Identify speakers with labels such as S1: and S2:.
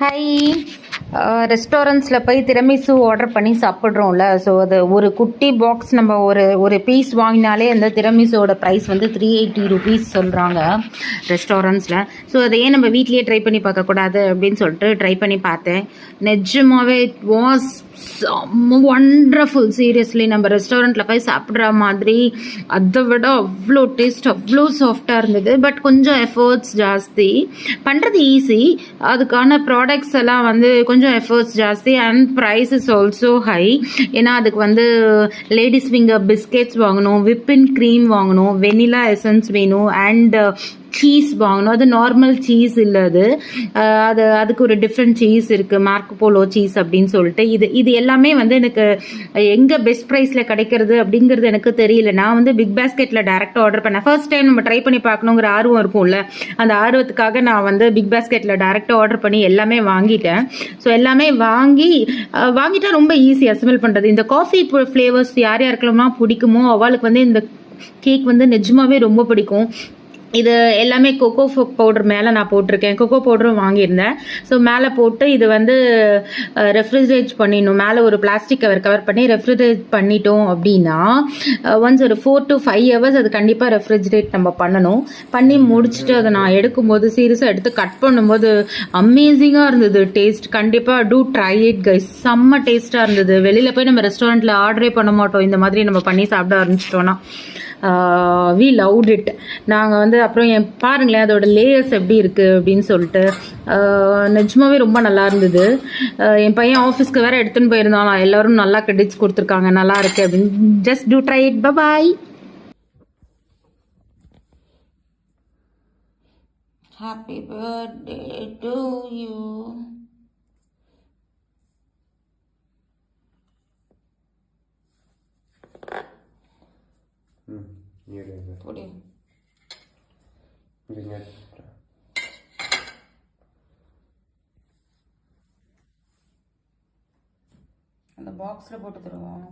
S1: High ரெஸ்டாரண்ட்ஸில் போய் திரமிசு order பண்ணி சாப்பிட்றோம்ல. So அது ஒரு குட்டி பாக்ஸ் நம்ம ஒரு பீஸ் வாங்கினாலே அந்த திரமிசோட ப்ரைஸ் வந்து 380 rupees சொல்கிறாங்க ரெஸ்டாரண்ட்ஸில். ஸோ அதையே நம்ம வீட்லேயே ட்ரை பண்ணி பார்க்கக்கூடாது அப்படின்னு சொல்லிட்டு ட்ரை பண்ணி பார்த்தேன். நிஜமாவே இட் வாஸ் ஒண்டர்ஃபுல். சீரியஸ்லி நம்ம ரெஸ்டாரண்ட்டில் போய் சாப்பிட்ற மாதிரி அதை விட அவ்வளோ டேஸ்ட், அவ்வளோ சாஃப்டாக இருந்தது. பட் கொஞ்சம் எஃபர்ட்ஸ் ஜாஸ்தி. பண்ணுறது ஈஸி, அதுக்கான ப்ராடக்ட்ஸ் எல்லாம் வந்து கொஞ்சம் எஃபர்ட்ஸ் ஜாஸ்தி and price is also high. ஏன்னா அதுக்கு வந்து லேடிஸ் ஃபிங்கர் பிஸ்கெட்ஸ் வாங்கணும், விப்பின் க்ரீம் வாங்கணும், வெனிலா எசன்ஸ் வேணும் அண்ட் சீஸ் வாங்கணும். அது நார்மல் சீஸ் இல்லை, அதுக்கு ஒரு டிஃப்ரெண்ட் சீஸ் இருக்குது, மார்க்கோ போலோ சீஸ் அப்படின்னு சொல்லிட்டு. இது எல்லாமே வந்து எனக்கு எங்கே பெஸ்ட் ப்ரைஸில் கிடைக்கிறது அப்படிங்கிறது எனக்கு தெரியல. நான் வந்து பிக் பாஸ்கெட்டில் டேரெக்டாக ஆர்டர் பண்ணேன். ஃபர்ஸ்ட் டைம் நம்ம ட்ரை பண்ணி பார்க்கணுங்கிற ஆர்வம் இருக்கும்ல, அந்த ஆர்வத்துக்காக நான் வந்து பிக் பாஸ்கெட்டில் டேரெக்டாக ஆர்டர் பண்ணி எல்லாமே வாங்கிட்டேன். ஸோ எல்லாமே வாங்கிட்டா ரொம்ப ஈஸி அசம்பிள் பண்ணுறது. இந்த காஃபி ஃப்ளேவர்ஸ் யார் யாருக்கெல்லாம் பிடிக்குமோ அவளுக்கு வந்து இந்த கேக் வந்து நிஜமாவே ரொம்ப பிடிக்கும். இது எல்லாமே கொக்கோ பவுடர் மேலே நான் போட்டிருக்கேன். கொக்கோ பவுடரும் வாங்கியிருந்தேன். ஸோ மேலே போட்டு இது வந்து ரெஃப்ரிஜரேட் பண்ணிடணும். மேலே ஒரு பிளாஸ்டிக் கவர் பண்ணி ரெஃப்ரிஜரேட் பண்ணிட்டோம் அப்படின்னா ஒன்ஸ் ஒரு 4 to 5 hours அது கண்டிப்பாக ரெஃப்ரிஜரேட் நம்ம பண்ணணும். பண்ணி முடிச்சுட்டு அதை நான் எடுக்கும்போது சீரியஸாக எடுத்து கட் பண்ணும்போது அமேசிங்காக இருந்தது டேஸ்ட். கண்டிப்பாக டூ ட்ரை இட் கைஸ். செம்ம டேஸ்ட்டாக இருந்தது. வெளியில் போய் நம்ம ரெஸ்டாரண்ட்டில் ஆர்டரே பண்ண மாட்டோம் இந்த மாதிரி நம்ம பண்ணி சாப்பிட ஆரம்பிச்சிட்டோன்னா. We loved it. நாங்கள் வந்து அப்புறம் பாருங்களேன் அதோட லேயர்ஸ் எப்படி இருக்குது அப்படின்னு சொல்லிட்டு நிஜமாவே ரொம்ப நல்லா இருந்தது. என் பையன் ஆஃபீஸ்க்கு வேறு எடுத்துன்னு போயிருந்தாலும் எல்லோரும் நல்லா கிரெடிட்ஸ் கொடுத்துருக்காங்க, நல்லா இருக்குது அப்படின்னு. Just to try it. Bye. Happy birthday to you. அந்த பாக்ஸில் போட்டு தருவோம்.